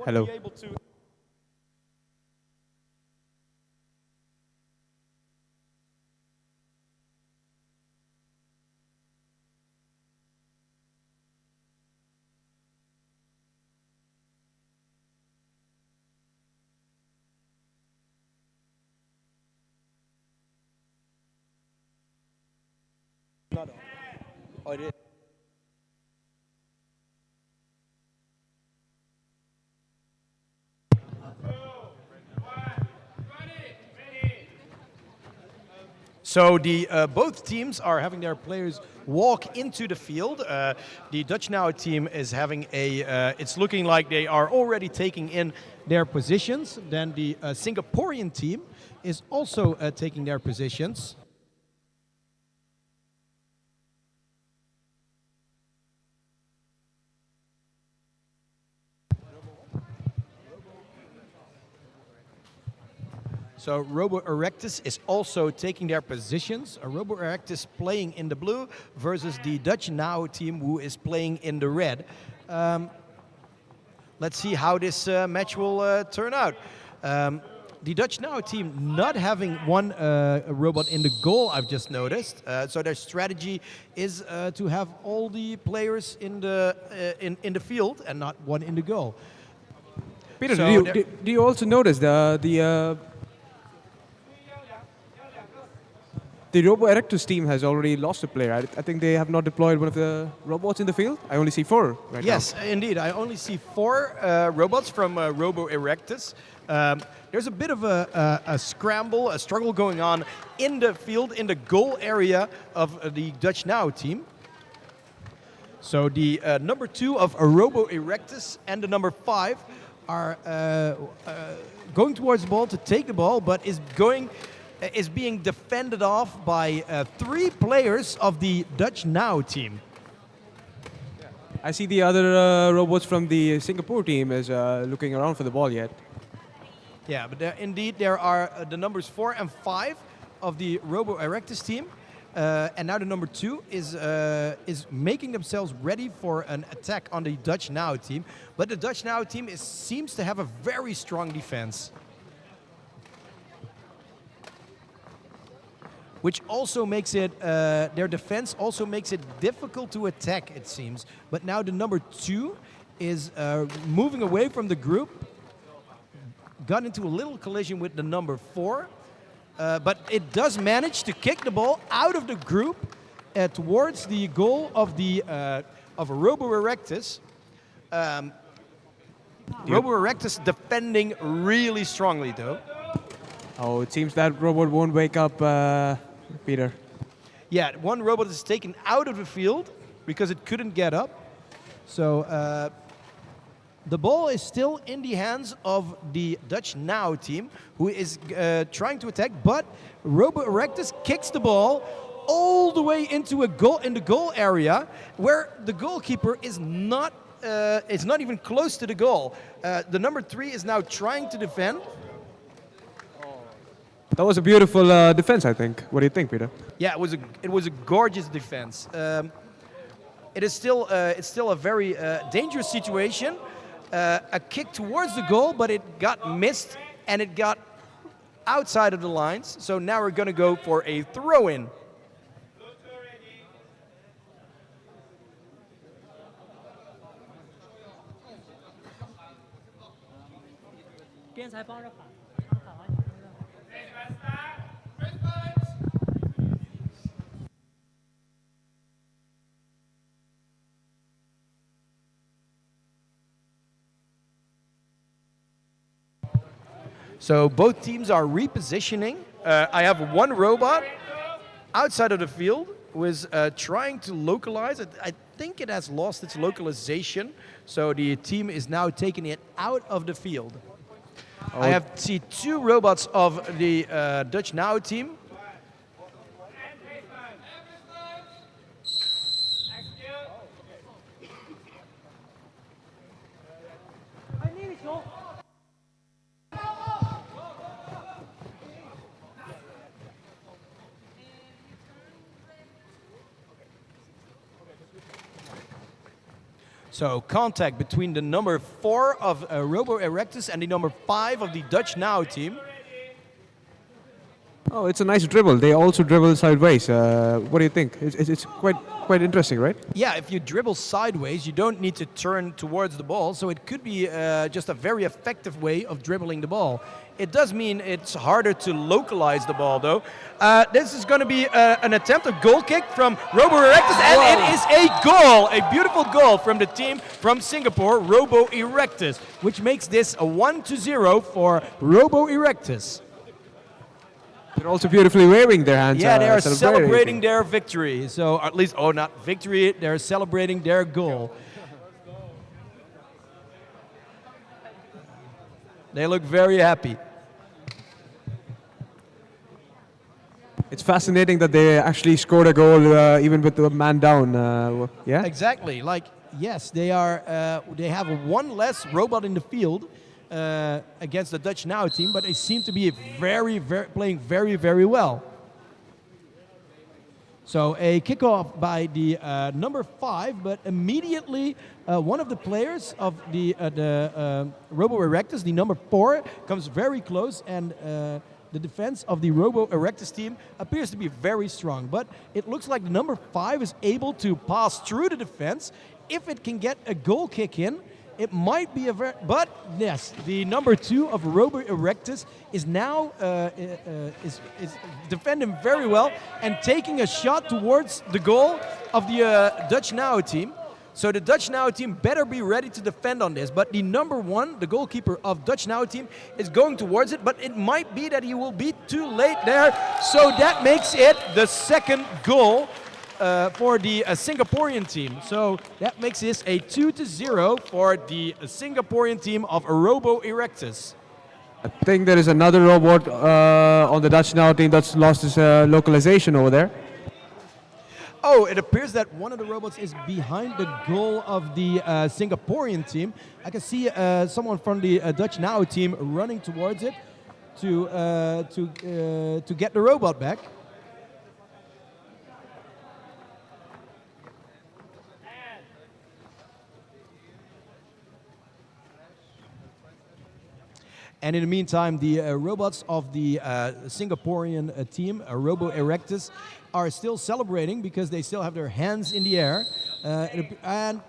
Hello. Not on. Oh, it is. So the both teams are having their players walk into the field. The Dutch Now team is having a. It's looking like they are already taking in their positions. Then the Singaporean team is also taking their positions. So Robo Erectus is also taking their positions. Robo Erectus playing in the blue versus the Dutch Now team who is playing in the red. Let's see how this match will turn out. The Dutch Now team not having one robot in the goal, I've just noticed. So their strategy is to have all the players in the field and not one in the goal. Peter, So do you also notice the Robo Erectus team has already lost a player? I think they have not deployed one of the robots in the field. I only see 4 right now. Yes, indeed. I only see 4 robots from Robo Erectus. There's a bit of a scramble, a struggle going on in the field, in the goal area of the Dutch Now team. So the number 2 of Robo Erectus and the number 5 are going towards the ball to take the ball, but is being defended off by 3 players of the Dutch Now team. I see the other robots from the Singapore team is looking around for the ball yet. Yeah, but there are the numbers 4 and 5 of the Robo Erectus team. And now the number 2 is making themselves ready for an attack on the Dutch Now team. But the Dutch Now team seems to have a very strong defense. Which also makes it, their defense also makes it difficult to attack, it seems. But now the number 2 is moving away from the group. Got into a little collision with the number 4. But it does manage to kick the ball out of the group towards the goal of the of Robo Erectus. Robo Erectus defending really strongly, though. Oh, it seems that robot won't wake up, Peter. Yeah, one robot is taken out of the field because it couldn't get up. So the ball is still in the hands of the Dutch Now team, who is trying to attack, but Robo Erectus kicks the ball all the way into a goal in the goal area, where the goalkeeper is not even close to the goal. The number 3 is now trying to defend. That was a beautiful defense, I think. What do you think, Peter? Yeah, it was a gorgeous defense. It's still a very dangerous situation. A kick towards the goal, but it got missed and it got outside of the lines. So now we're going to go for a throw-in. So both teams are repositioning. I have one robot outside of the field who is trying to localize it. I think it has lost its localization. So the team is now taking it out of the field. Oh. I see 2 robots of the Dutch Now team. So contact between the number 4 of Robo Erectus and the number 5 of the Dutch Now team. Oh, it's a nice dribble. They also dribble sideways. What do you think? It's quite interesting, right? Yeah, if you dribble sideways, you don't need to turn towards the ball, so it could be just a very effective way of dribbling the ball. It does mean it's harder to localize the ball, though. This is going to be an attempt, a goal kick from Robo Erectus, and it is a goal, a beautiful goal from the team from Singapore, Robo Erectus, which makes this a 1-0 for Robo Erectus. They're also beautifully waving their hands. Yeah, they are celebrating their victory. So at least, oh, not victory, they're celebrating their goal. They look very happy. It's fascinating that they actually scored a goal even with the man down. Yeah. Exactly. Like, yes, they are. They have one less robot in the field against the Dutch Now team, but they seem to be playing very well. So a kickoff by the number 5, but immediately one of the players of the Robo Erectus, the number 4, comes very close, and the defense of the Robo Erectus team appears to be very strong. But it looks like the number 5 is able to pass through the defense. If it can get a goal kick in, it might be a but yes, the number 2 of Robo Erectus is now is defending very well and taking a shot towards the goal of the Dutch Now team. So the Dutch Now team better be ready to defend on this. But the number 1, the goalkeeper of Dutch Now team, is going towards it, but it might be that he will be too late there. So that makes it the second goal for the Singaporean team. So that makes this a 2-0 for the Singaporean team of Robo Erectus. I think there is another robot on the Dutch Now team that's lost his localization over there. Oh, it appears that one of the robots is behind the goal of the Singaporean team. I can see someone from the Dutch Now team running towards it to get the robot back. And in the meantime, the robots of the Singaporean team, Robo Erectus, are still celebrating because they still have their hands in the air. And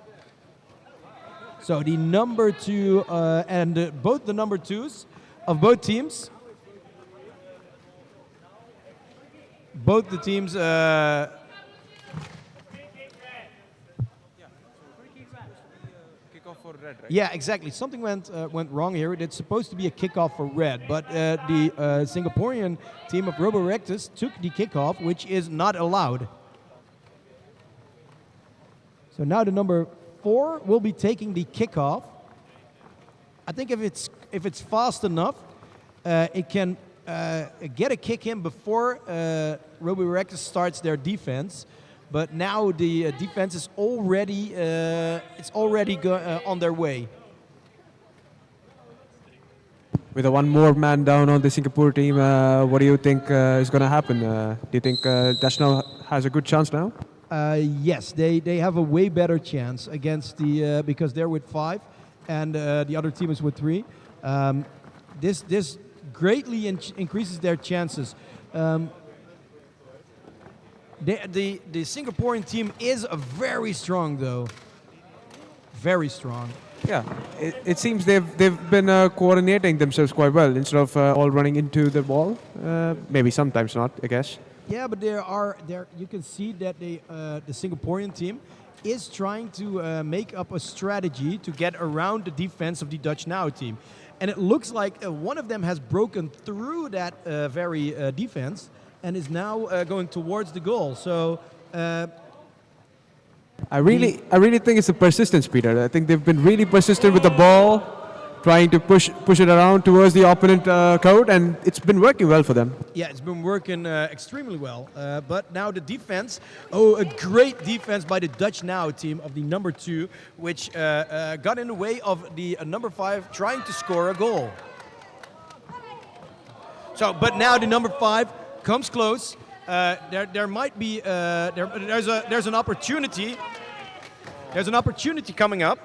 so the number 2 and both the number 2s of both teams, both the teams. Yeah, exactly. Something went wrong here. It's supposed to be a kickoff for red, but the Singaporean team of Robo Erectus took the kickoff, which is not allowed. So now the number 4 will be taking the kickoff. I think if it's fast enough, it can get a kick in before Robo Erectus starts their defense. But now the defense is already on their way. With one more man down on the Singapore team, what do you think is going to happen? Do you think Dutch Now has a good chance now? Yes, they have a way better chance against the because they're with 5 and the other team is with 3. This greatly increases their chances. The Singaporean team is very strong, though. Very strong. Yeah, it seems they've been coordinating themselves quite well instead of all running into the ball. Maybe sometimes not, I guess. Yeah, but you can see that the Singaporean team is trying to make up a strategy to get around the defense of the Dutch Now team, and it looks like one of them has broken through that very defense and is now going towards the goal. So I really think it's a persistence, Peter. I think they've been really persistent with the ball, trying to push it around towards the opponent court, and it's been working well for them. Yeah, it's been working extremely well. But now the defense, a great defense by the Dutch Now team of the number 2, which got in the way of the number 5 trying to score a goal. So, but now the number 5 comes close. There might be there's an opportunity. There's an opportunity coming up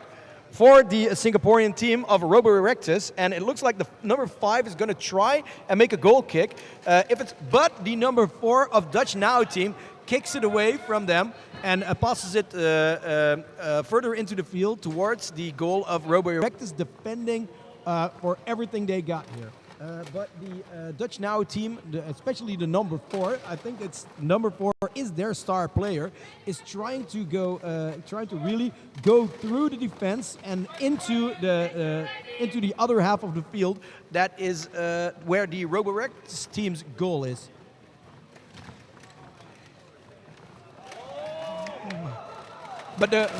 for the Singaporean team of Robo Erectus, and it looks like the number 5 is going to try and make a goal kick. But the number 4 of Dutch Now team kicks it away from them and passes it further into the field towards the goal of Robo Erectus, defending for everything they got here. But the Dutch Now team, especially the number 4, I think it's number 4 is their star player, is trying to really go through the defense and into the other half of the field. That is where the RoboErectus team's goal is. But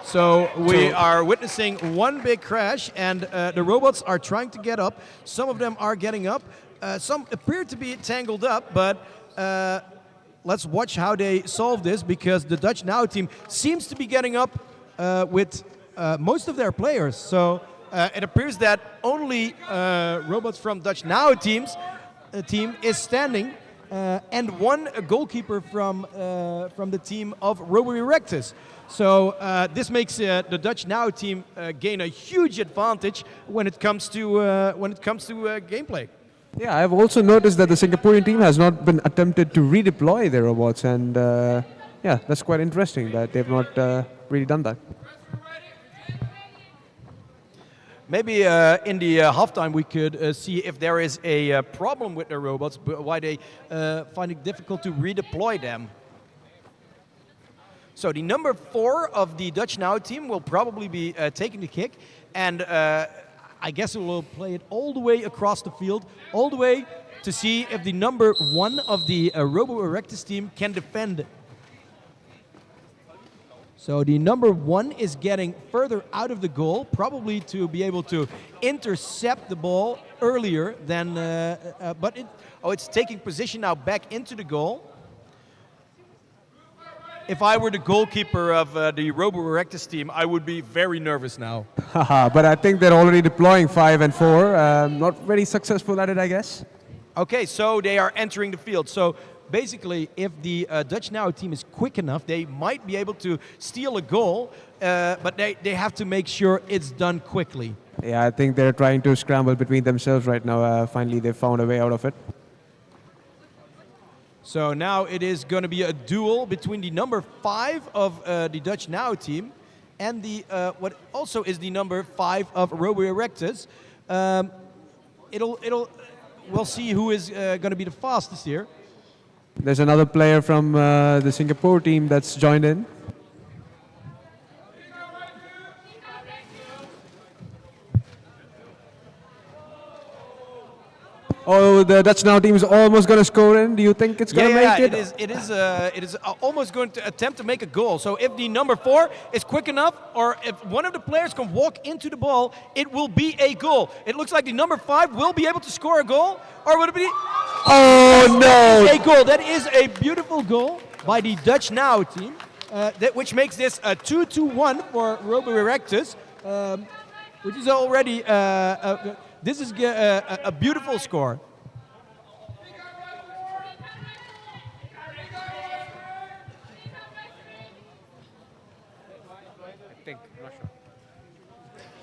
so we are witnessing one big crash, and the robots are trying to get up. Some of them are getting up. Some appear to be tangled up, but let's watch how they solve this, because the Dutch Now team seems to be getting up with most of their players. So it appears that only robots from Dutch Now team is standing, and one goalkeeper from the team of Robo Erectus. So this makes the Dutch Now team gain a huge advantage when it comes to gameplay. Yeah, I've also noticed that the Singaporean team has not been attempted to redeploy their robots, and yeah, that's quite interesting that they've not really done that. Maybe in the halftime we could see if there is a problem with their robots, why they find it difficult to redeploy them. So the number 4 of the Dutch Now team will probably be taking the kick, and I guess it will play it all the way across the field, all the way to see if the number 1 of the Robo Erectus team can defend. So the number 1 is getting further out of the goal, probably to be able to intercept the ball earlier than, but it's taking position now back into the goal. If I were the goalkeeper of the Robo Erectus team, I would be very nervous now. But I think they're already deploying 5 and 4. Not very successful at it, I guess. Okay, so they are entering the field. So basically, if the Dutch Now team is quick enough, they might be able to steal a goal, but they have to make sure it's done quickly. Yeah, I think they're trying to scramble between themselves right now. Finally, they've found a way out of it. So now it is going to be a duel between the number 5 of the Dutch Now team and the what also is the number 5 of Robo Erectus. We'll see who is going to be the fastest here. There's another player from the Singapore team that's joined in. Oh, the Dutch Now team is almost going to score in. Do you think it's going to make it? It is almost going to attempt to make a goal. So if the number 4 is quick enough, or if one of the players can walk into the ball, it will be a goal. It looks like the number 5 will be able to score a goal, or would it be? Oh no! A goal. That is a beautiful goal by the Dutch Now team, which makes this a 2-1 for Robo Erectus, which is already. This is a beautiful score.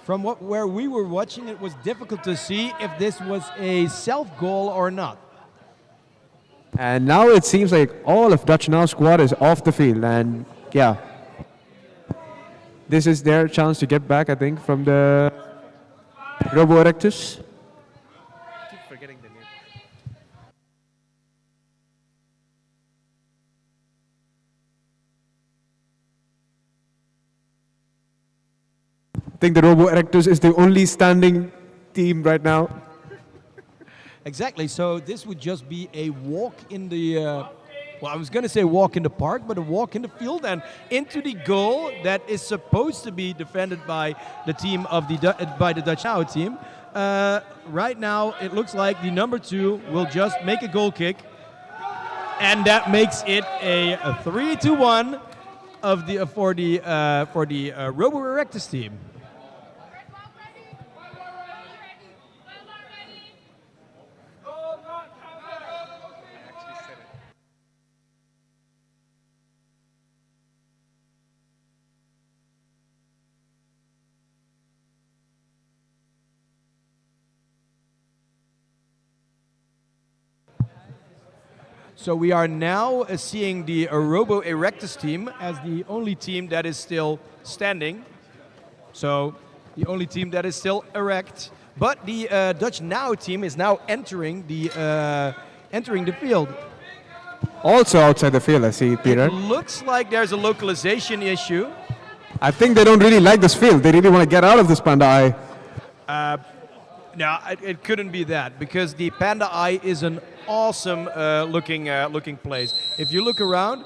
From where we were watching, it was difficult to see if this was a self-goal or not. And now it seems like all of Dutch Now squad is off the field, and yeah, this is their chance to get back, I think, from the Robo Erectus. Keep forgetting the name. I think the Robo Erectus is the only standing team right now. Exactly. So this would just be a walk in the. Well, I was going to say walk in the park, but a walk in the field and into the goal that is supposed to be defended by the team of the Dutch Now team. Right now, it looks like the number 2 will just make a goal kick, and that makes it a 3-1 for the Robo Erectus team. So we are now seeing the Robo Erectus team as the only team that is still standing. So the only team that is still erect. But the Dutch Now team is now entering the field. Also outside the field, I see, Peter. It looks like there's a localization issue. I think they don't really like this field. They really want to get out of this Panda Eye. No, it couldn't be that, because the Panda Eye is an awesome looking place. If you look around,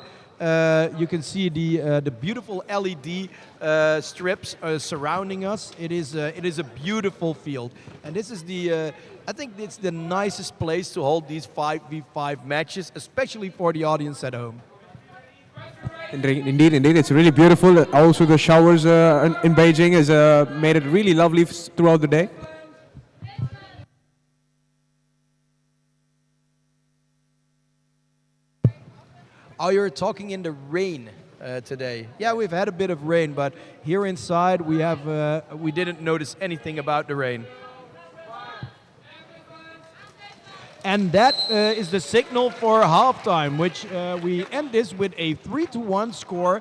you can see the beautiful LED strips surrounding us. It is a beautiful field, and this is I think it's the nicest place to hold these 5v5 matches, especially for the audience at home. Indeed. It's really beautiful. Also, the showers in Beijing has made it really lovely throughout the day. Oh, you're talking in the rain today. Yeah, we've had a bit of rain, but here inside we didn't notice anything about the rain. And that is the signal for halftime, which we end this with a 3-1 score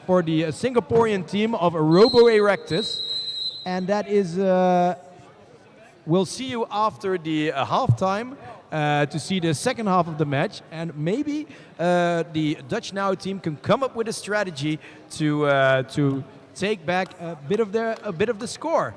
for the Singaporean team of Robo Erectus. And that is, we'll see you after the halftime to see the second half of the match. And maybe the Dutch Now team can come up with a strategy to take back a bit of the score.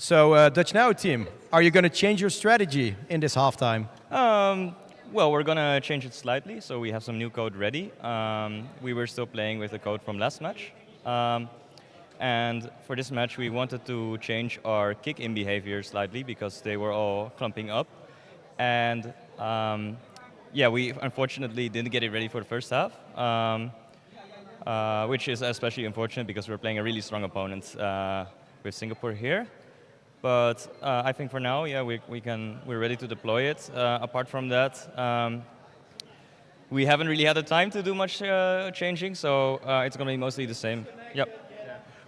So, Dutch Now team, are you going to change your strategy in this halftime? Well, we're going to change it slightly, so we have some new code ready. We were still playing with the code from last match. And for this match, we wanted to change our kick-in behavior slightly because they were all clumping up. And yeah, we unfortunately didn't get it ready for the first half, which is especially unfortunate because we're playing a really strong opponent with Singapore here. But I think for now, yeah, we're ready to deploy it. Apart from that, we haven't really had the time to do much changing, so it's going to be mostly the same. Yep.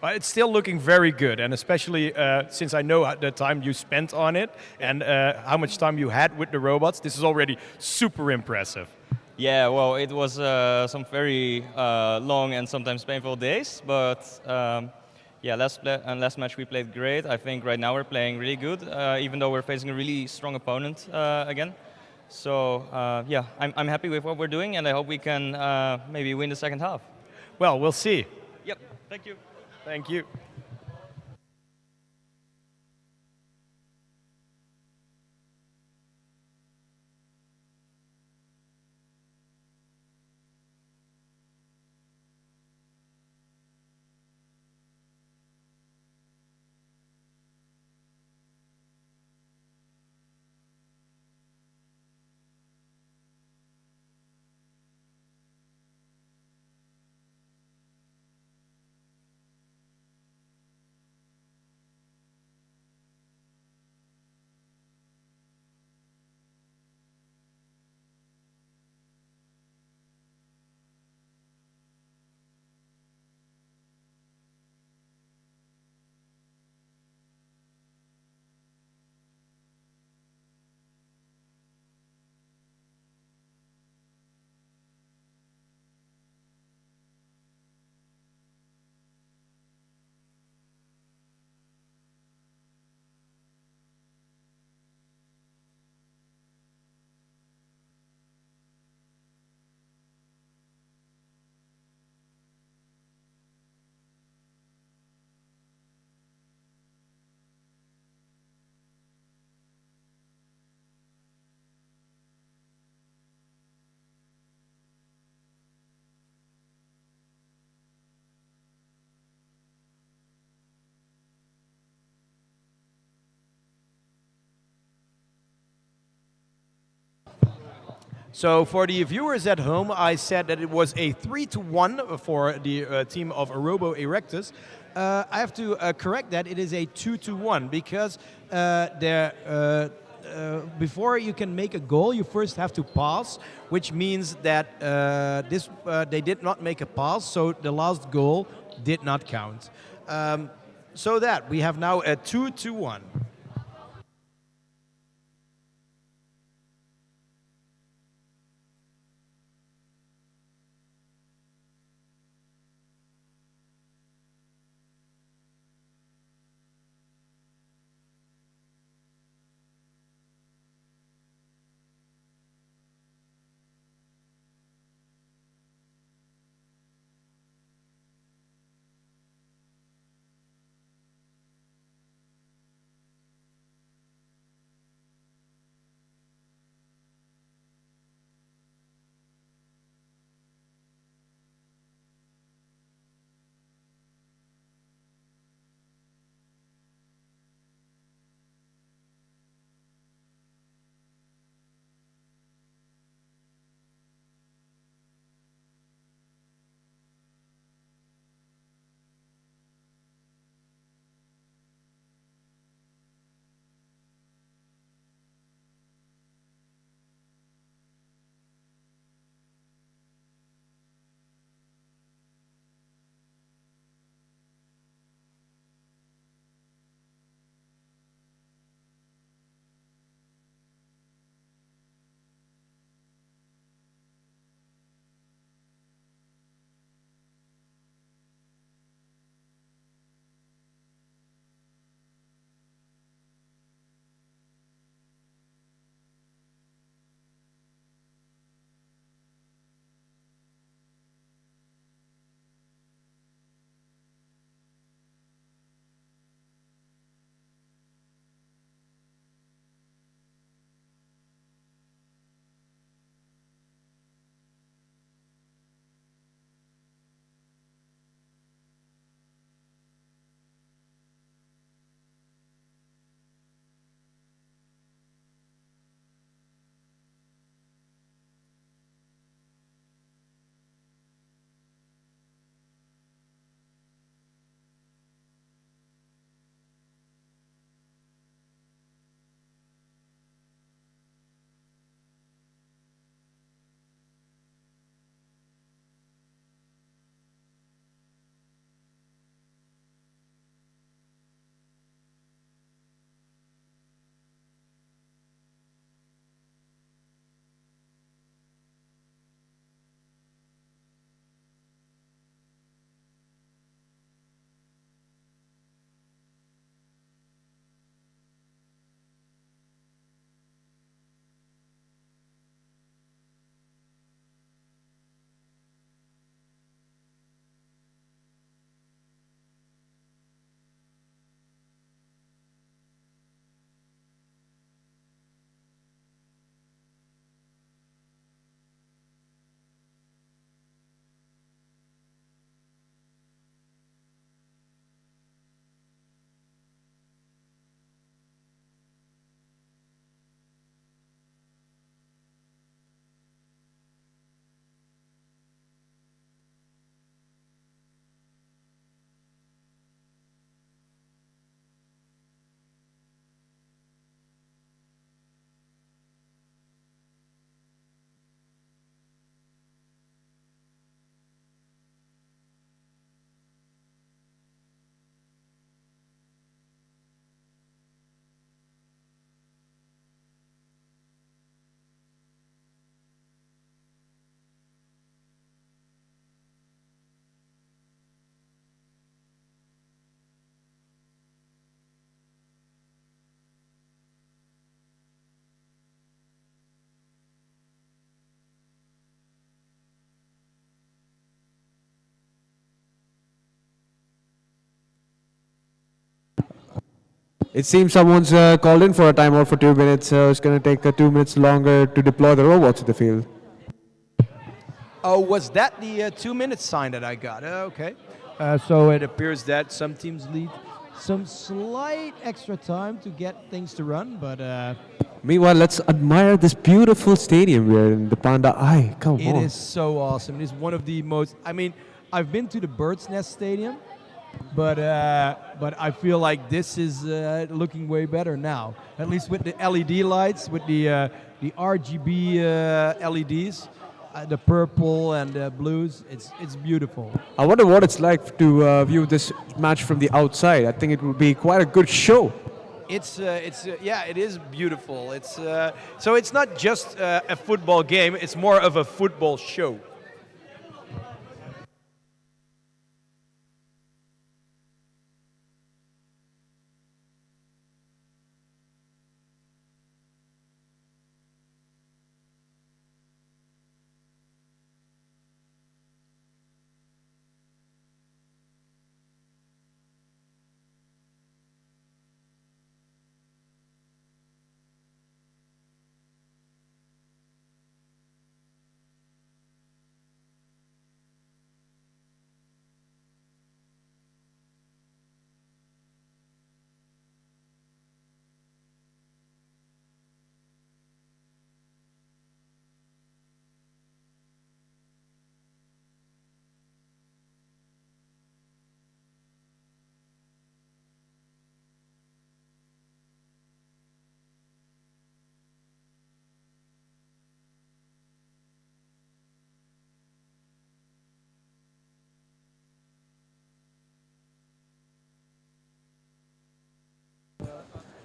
It's still looking very good, and especially since I know the time you spent on it and how much time you had with the robots, this is already super impressive. Yeah, well, it was some very long and sometimes painful days, but Yeah, last match we played great. I think right now we're playing really good, even though we're facing a really strong opponent again. So yeah, I'm happy with what we're doing, and I hope we can maybe win the second half. Well, we'll see. Yep. Thank you. Thank you. So for the viewers at home, I said that it was a 3-1 for the team of Robo Erectus. I have to correct that. It is a 2-1 because before you can make a goal, you first have to pass, which means that they did not make a pass, so the last goal did not count. So that we have now a 2-1. It seems someone's called in for a timeout for 2 minutes, so it's going to take 2 minutes longer to deploy the robots to the field. Oh, was that the 2-minute sign that I got? Okay. So it appears that some teams need some slight extra time to get things to run, but Meanwhile, let's admire this beautiful stadium we're in, the Panda Eye. Come on. it is so awesome. It is one of the most. I mean, I've been to the Bird's Nest Stadium, but I feel like this is looking way better now. At least with the LED lights, with the RGB LEDs, the purple and the blues. It's beautiful. I wonder what it's like to view this match from the outside. I think it would be quite a good show. Yeah, it is beautiful. So it's not just a football game. It's more of a football show.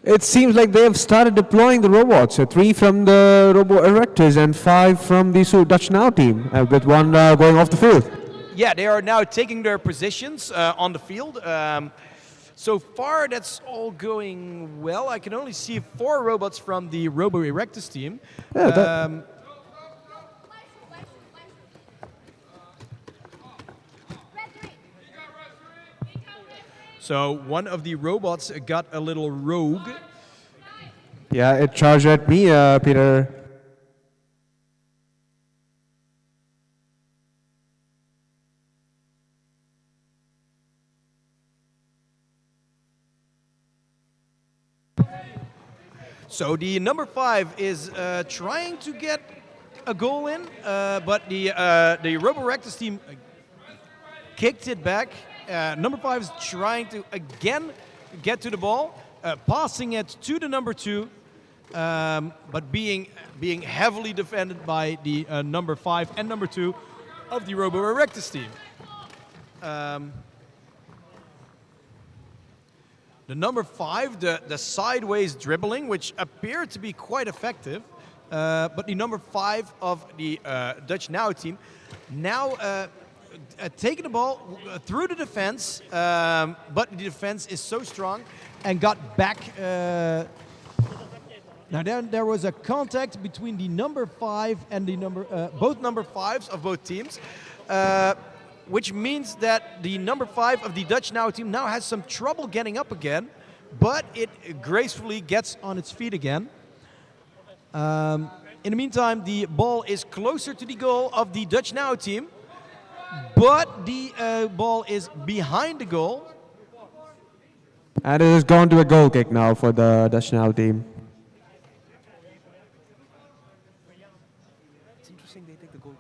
It seems like they have started deploying the robots. 3 from the Robo Erectus and 5 from the Dutch Now team, with one going off the field. Yeah, they are now taking their positions on the field. So far, that's all going well. I can only see 4 robots from the Robo Erectus team. Yeah, So one of the robots got a little rogue. Yeah, it charged at me, Peter. So the number 5 is trying to get a goal in, but the RoboErectus team kicked it back. Number 5 is trying to again get to the ball, passing it to the number 2, but being heavily defended by the number 5 and number 2 of the RoboErectus team. The number 5, the sideways dribbling, which appeared to be quite effective, but the number 5 of the Dutch Now team now taking the ball through the defense, but the defense is so strong and got back. Now then there was a contact between the number 5 and the both number 5s of both teams, which means that the number 5 of the Dutch Now team now has some trouble getting up again, but it gracefully gets on its feet again. In the meantime, the ball is closer to the goal of the Dutch Now team, but the ball is behind the goal. And it has gone to a goal kick now for the Dutch Now team. It's interesting they take the goal.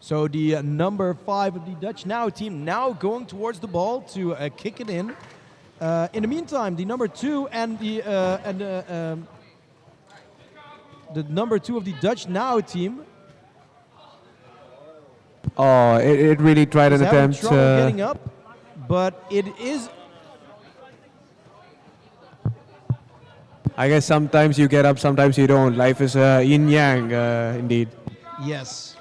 So the number 5 of the Dutch Now team now going towards the ball to kick it in. In the meantime, the number 2 and the number 2 of the Dutch Now team Oh, it really tried is an having attempt. trouble getting up, but it is. I guess sometimes you get up, sometimes you don't. Life is yin-yang, indeed. Yes.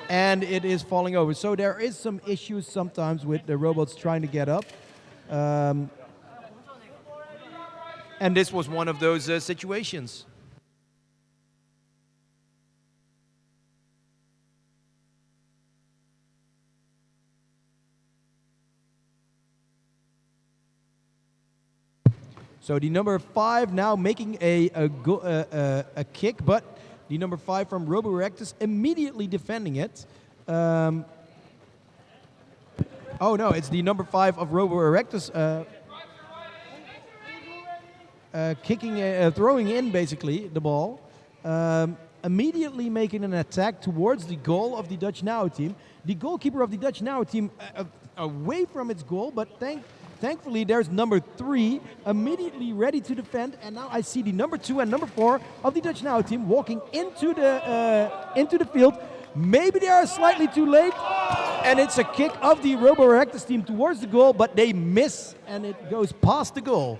And it is falling over. So there is some issues sometimes with the robots trying to get up. And this was one of those situations. So the number 5 now making a kick, but the number 5 from Robo Erectus immediately defending it. Oh no, it's the number 5 of Robo Erectus throwing in basically the ball. Immediately making an attack towards the goal of the Dutch Now team. The goalkeeper of the Dutch Now team away from its goal, but thankfully there's number 3 immediately ready to defend, and now I see the number 2 and number 4 of the Dutch Now team walking into the field. Maybe they are slightly too late, and it's a kick of the Robo Erectus team towards the goal, but they miss, and it goes past the goal.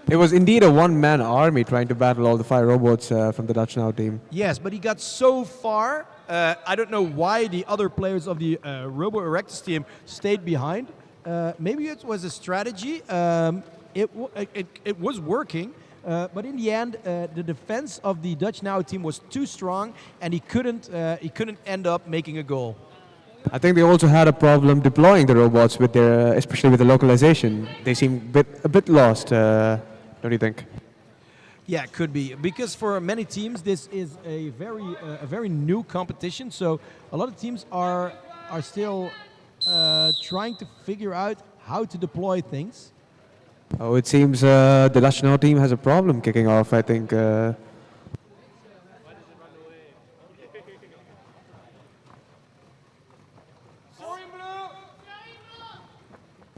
It was indeed a one-man army trying to battle all the 5 robots from the Dutch Now team. Yes, but he got so far. I don't know why the other players of the Robo Erectus team stayed behind. Maybe it was a strategy. It was working, but in the end, the defense of the Dutch Now team was too strong, and he couldn't end up making a goal. I think they also had a problem deploying the robots with their, especially with the localization. They seem a bit lost, don't you think? Yeah, it could be, because for many teams this is a very new competition. So a lot of teams are still trying to figure out how to deploy things. Oh, it seems the Dutch Now team has a problem kicking off, I think.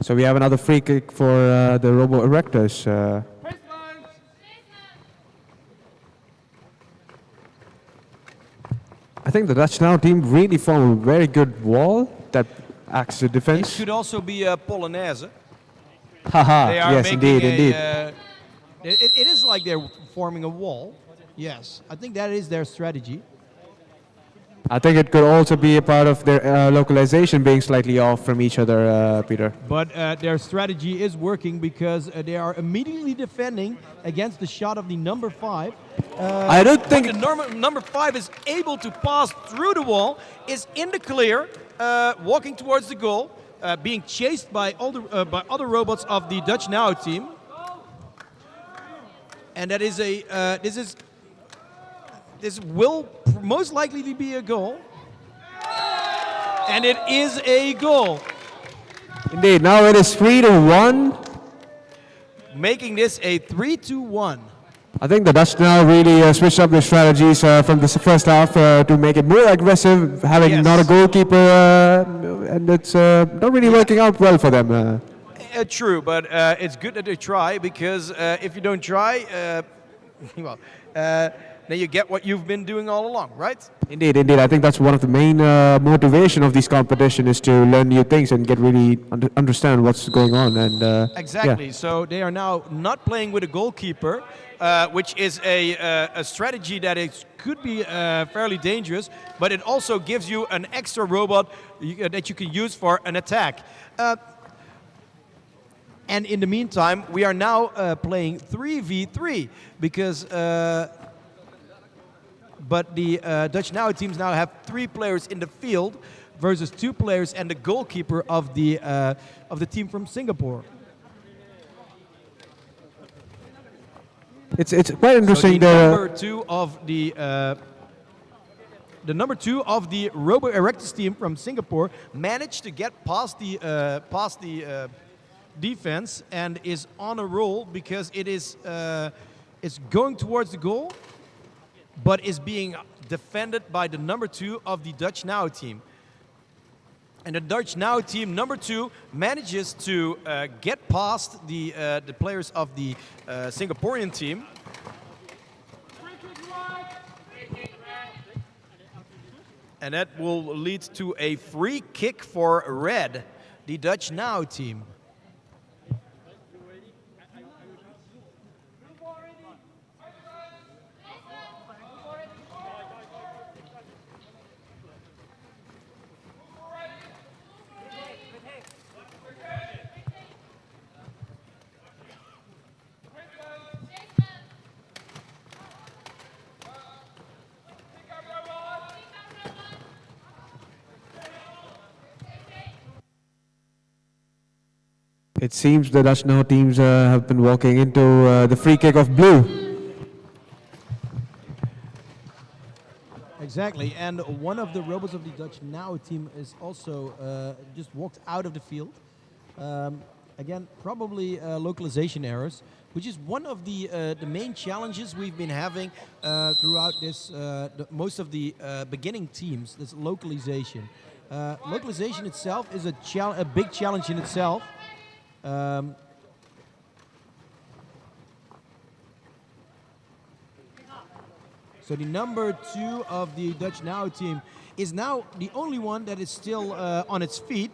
So we have another free kick for the Robo Erectus. I think the Dutch Now team really formed a very good wall that acts as a It defense. could also be a Polonaise. Haha, They are yes, making indeed, indeed. It is like they're forming a wall. Yes, I think that is their strategy. I think it could also be a part of their localization being slightly off from each other, Peter. But their strategy is working, because they are immediately defending against the shot of the number 5. I don't think The number 5 is able to pass through the wall, is in the clear, walking towards the goal, being chased by other robots of the Dutch Now team. And that is this will most likely be a goal. And it is a goal. indeed. Now it is 3-1. Making this a 3-1. I think the Dutch Now really switched up their strategies from the first half to make it more aggressive, having Yes. not a goalkeeper, and it's not really working out well for them. True, but it's good that they try, because if you don't try, well, then you get what you've been doing all along, right? Indeed, indeed. I think that's one of the main motivation of this competition, is to learn new things and get really understand what's going on. And Exactly. yeah. So they are now not playing with a goalkeeper, which is a strategy that could be fairly dangerous, but it also gives you an extra robot that you can use for an attack. And in the meantime, we are now playing 3v3, because but the Dutch Now teams now have 3 players in the field versus 2 players and the goalkeeper of the team from Singapore. It's quite interesting. So the number 2 of the Robo Erectus team from Singapore managed to get past the defense and is on a roll, because it's going towards the goal, but is being defended by the number 2 of the Dutch Now team. And the Dutch Now team number 2 manages to get past the players of the Singaporean team. And that will lead to a free kick for Red, the Dutch Now team. It seems the Dutch now teams have been walking into the free kick of blue. Exactly, and one of the robots of the Dutch Now team is also just walked out of the field. Again, probably localization errors, which is one of the main challenges we've been having throughout this most of the beginning teams. This localization. Localization itself is a big challenge in itself. So the number 2 of the Dutch Now team is now the only one that is still on its feet.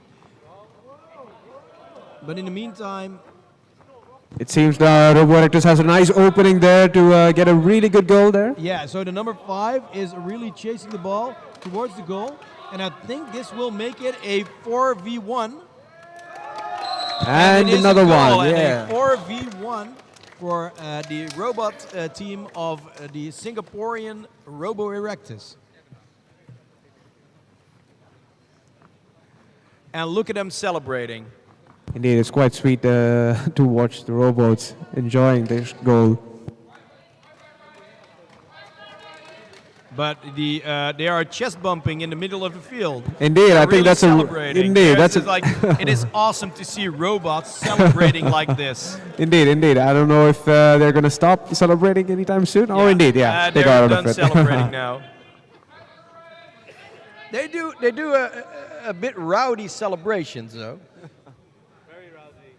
But in the meantime, it seems the Robo Erectus has a nice opening there to get a really good goal there. yeah, so the number 5 is really chasing the ball towards the goal. And I think this will make it a 4v1. And another one, yeah. And a 4v1 for the robot team of the Singaporean Robo Erectus. And look at them celebrating. Indeed, it's quite sweet to watch the robots enjoying this goal. But they are chest bumping in the middle of the field. Indeed, They're I think really that's celebrating. indeed Yes, that's it's like it is awesome to see robots celebrating like this. Indeed. I don't know if they're going to stop celebrating anytime soon. Oh, indeed, yeah. They they're got out done of it. celebrating now. They do a bit rowdy celebrations though. Very rowdy.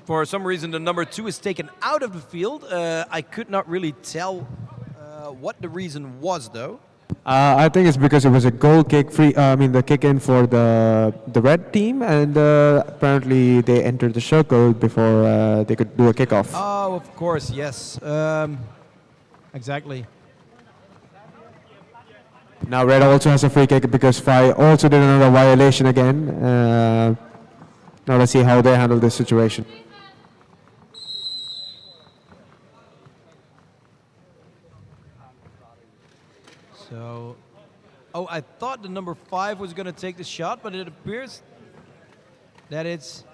For some reason, the number 2 is taken out of the field. I could not really tell what the reason was, though. I think it's because it was a goal kick free. The kick in for the red team, and apparently they entered the circle before they could do a kickoff. Oh, of course, yes. Exactly. Now red also has a free kick because Fai also did another violation again. Now let's see how they handle this situation. So, oh, I thought the number 5 was going to take the shot, but it appears that it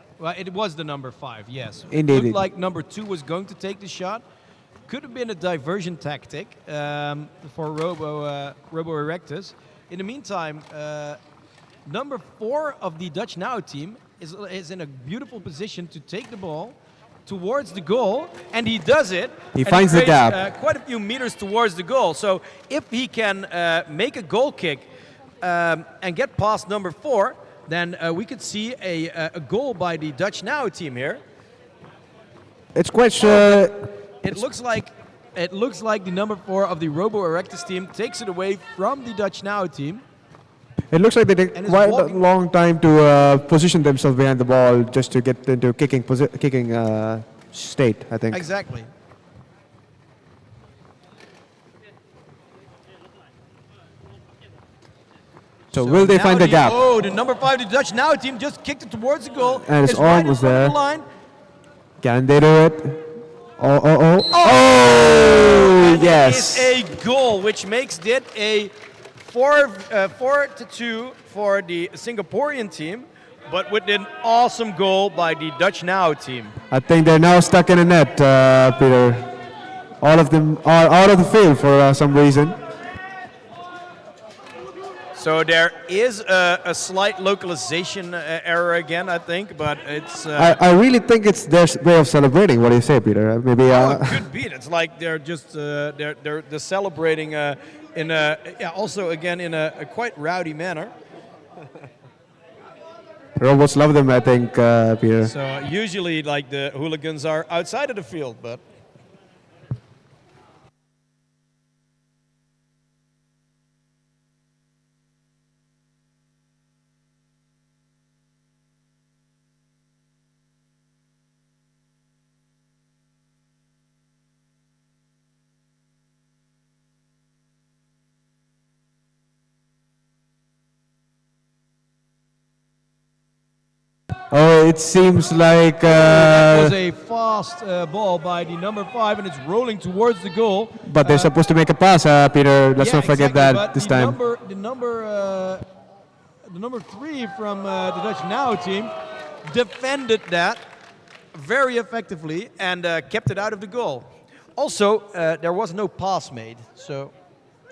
was the number 5, yes. Indeed. Looked like number 2 was going to take the shot. Could have been a diversion tactic for Robo Erectus. In the meantime, number 4 of the Dutch Now team is in a beautiful position to take the ball towards the goal, and he does it. He finds the gap. Quite a few meters towards the goal. So if he can make a goal kick and get past number 4, then we could see a goal by the Dutch Now team here. It's quite It looks like the number 4 of the Robo Erectus team takes it away from the Dutch Now team. It looks like they take quite a long time to position themselves behind the ball just to get into kicking state, I think. Exactly. So will they now find the gap? Oh, the number 5, the Dutch Now team just kicked it towards the goal. And it's almost right in front there. of the line. Can they do it? Oh, yes. It's a goal, which makes it a 4-2 for the Singaporean team, but with an awesome goal by the Dutch Now team. I think they're now stuck in a net, Peter. All of them are out of the field for some reason. So there is a slight localization error again, I think, but it's... I really think it's their way of celebrating. What do you say, Peter? Maybe. it could be. It's like they're just they're celebrating in a also again in a quite rowdy manner. Robots love them, I think, Peter. So usually, like the hooligans are outside of the field, but. Oh, it seems like That was a fast ball by the number 5, and it's rolling towards the goal. but they're supposed to make a pass, Peter. Let's Yeah, not forget exactly, that but this the time. The number 3 from the Dutch Now team defended that very effectively and kept it out of the goal. Also, there was no pass made, so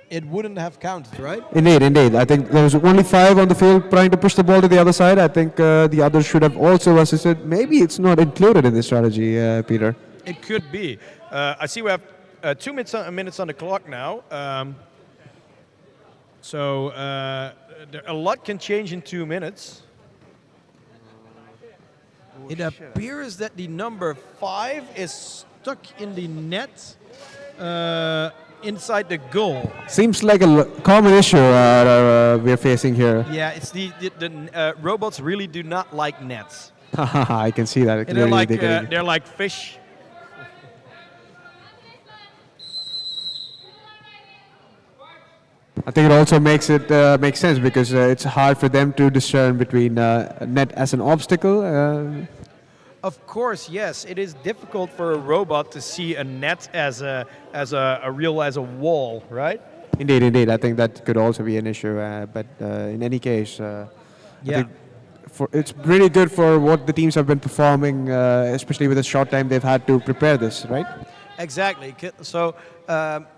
it wouldn't have counted, right? Indeed, indeed. I think there was only 5 on the field trying to push the ball to the other side. I think the others should have also assisted. Maybe it's not included in this strategy, Peter. It could be. I see we have 2 minutes on the clock now. So a lot can change in 2 minutes. It appears that the number 5 is stuck in the net inside the goal. Seems like a common issue we're facing here. Yeah, it's the robots really do not like nets. I can see that. And they're like fish. I think it also makes it make sense because it's hard for them to discern between net as an obstacle. Of course, yes. It is difficult for a robot to see a net as a wall, right? Indeed, indeed. I think that could also be an issue. But in any case, I think it's really good for what the teams have been performing, especially with the short time they've had to prepare this, right? Exactly. So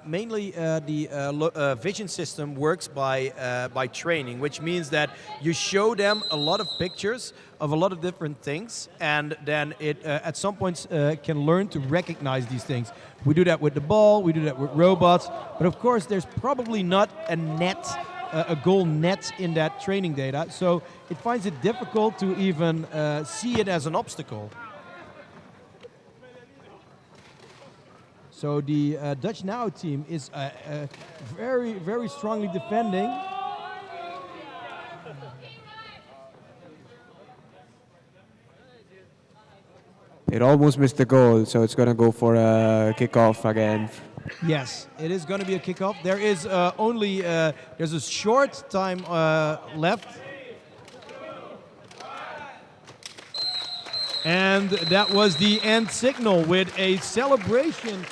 mainly the vision system works by training, which means that you show them a lot of pictures of a lot of different things, and then it at some points can learn to recognize these things. We do that with the ball, we do that with robots, but of course there's probably not a net, a goal net in that training data, so it finds it difficult to even see it as an obstacle. So the Dutch Now team is very, very strongly defending. It almost missed the goal, so it's going to go for a kickoff again. Yes, it is going to be a kickoff. There is only there's a short time left. And that was the end signal with a celebration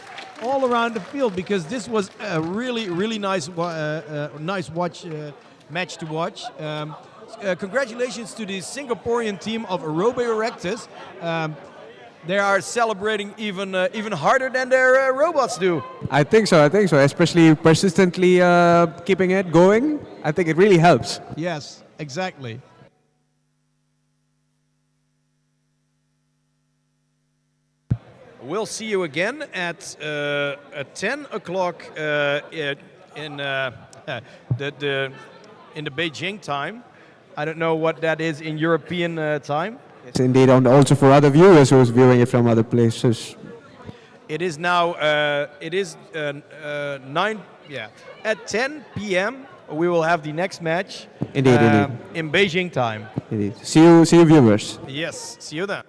all around the field, because this was a really, really nice match to watch. Congratulations to the Singaporean team of RoboErectus. They are celebrating even harder than their robots do. I think so, especially persistently keeping it going. I think it really helps. Yes, exactly. We'll see you again at 10 o'clock in the Beijing time. I don't know what that is in European time. It's indeed, and also for other viewers who's viewing it from other places. It is now 9. Yeah, at 10 p.m. we will have the next match. Indeed, indeed. In Beijing time. Indeed. See you, viewers. Yes, see you then.